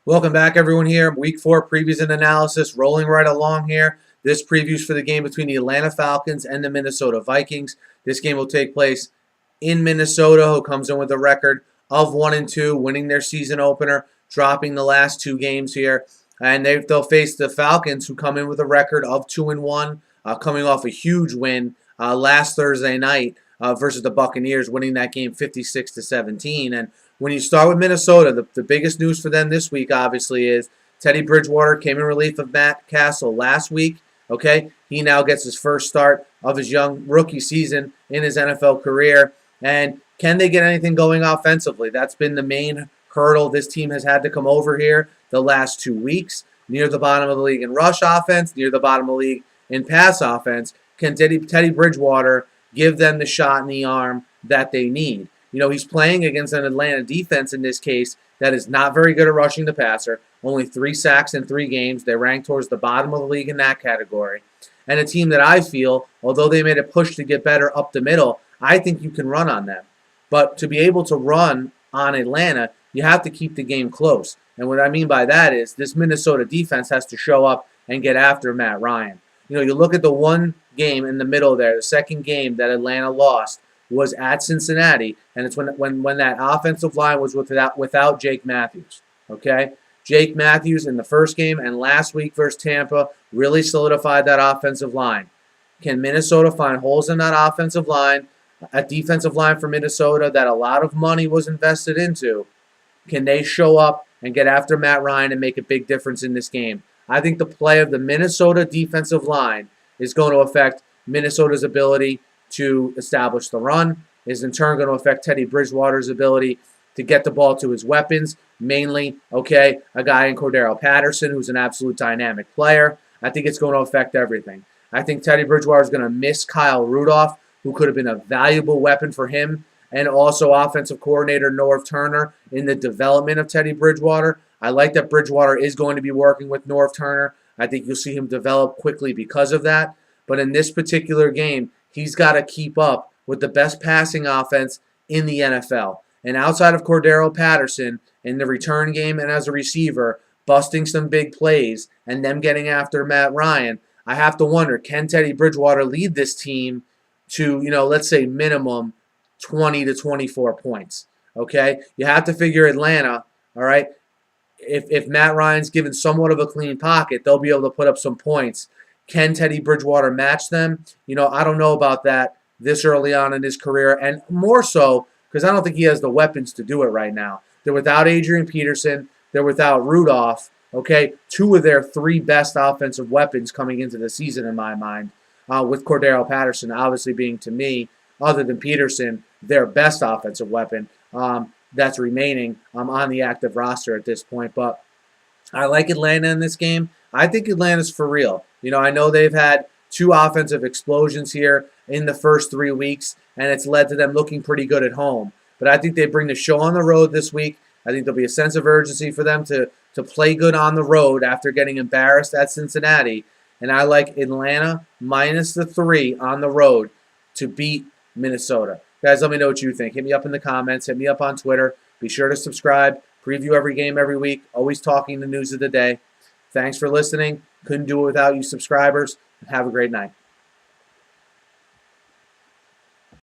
Welcome back, everyone, here. Week 4 previews and analysis rolling right along here. This preview's for the game between the Atlanta Falcons and the Minnesota Vikings. This game will take place in Minnesota, who comes in with a record of 1-2, winning their season opener, dropping the last 2 games here. And they'll face the Falcons, who come in with a record of 2-1, coming off a huge win last Thursday night versus the Buccaneers, winning that game 56-17. And when you start with Minnesota, the biggest news for them this week, obviously, is Teddy Bridgewater came in relief of Matt Castle last week. Okay, he now gets his first start of his young rookie season in his NFL career. And can they get anything going offensively? That's been the main hurdle this team has had to come over here the last 2 weeks. Near the bottom of the league in rush offense, near the bottom of the league in pass offense. Can Teddy Bridgewater give them the shot in the arm that they need? You know, he's playing against an Atlanta defense in this case that is not very good at rushing the passer. Only 3 sacks in 3 games. They rank towards the bottom of the league in that category. And a team that I feel, although they made a push to get better up the middle, I think you can run on them. But to be able to run on Atlanta, you have to keep the game close. And what I mean by that is this Minnesota defense has to show up and get after Matt Ryan. You know, you look at the one game in the middle there, the second game that Atlanta lost was at Cincinnati, and it's when that offensive line was without Jake Matthews. Okay? Jake Matthews in the first game and last week versus Tampa really solidified that offensive line. Can Minnesota find holes in that offensive line, a defensive line for Minnesota that a lot of money was invested into? Can they show up and get after Matt Ryan and make a big difference in this game? I think the play of the Minnesota defensive line is going to affect Minnesota's ability to establish the run, is in turn going to affect Teddy Bridgewater's ability to get the ball to his weapons, mainly, okay, a guy in Cordero Patterson who's an absolute dynamic player. I think it's going to affect everything. I think Teddy Bridgewater is going to miss Kyle Rudolph, who could have been a valuable weapon for him, and also offensive coordinator Norv Turner in the development of Teddy Bridgewater. I like that Bridgewater is going to be working with Norv Turner. I think you'll see him develop quickly because of that. But in this particular game, he's got to keep up with the best passing offense in the NFL. And outside of Cordero Patterson in the return game and as a receiver, busting some big plays and them getting after Matt Ryan, I have to wonder, can Teddy Bridgewater lead this team to, let's say minimum 20 to 24 points? Okay? You have to figure Atlanta, all right? If Matt Ryan's given somewhat of a clean pocket, they'll be able to put up some points. Can Teddy Bridgewater match them? I don't know about that this early on in his career, and more so because I don't think he has the weapons to do it right now. They're without Adrian Peterson. They're without Rudolph. Okay, 2 of their 3 best offensive weapons coming into the season in my mind, with Cordero Patterson obviously being, to me, other than Peterson, their best offensive weapon that's remaining on the active roster at this point. But I like Atlanta in this game. I think Atlanta's for real. I know they've had 2 offensive explosions here in the first 3 weeks, and it's led to them looking pretty good at home. But I think they bring the show on the road this week. I think there'll be a sense of urgency for them to play good on the road after getting embarrassed at Cincinnati. And I like Atlanta minus the 3 on the road to beat Minnesota. Guys, let me know what you think. Hit me up in the comments. Hit me up on Twitter. Be sure to subscribe. Preview every game every week. Always talking the news of the day. Thanks for listening. Couldn't do it without you subscribers. Have a great night.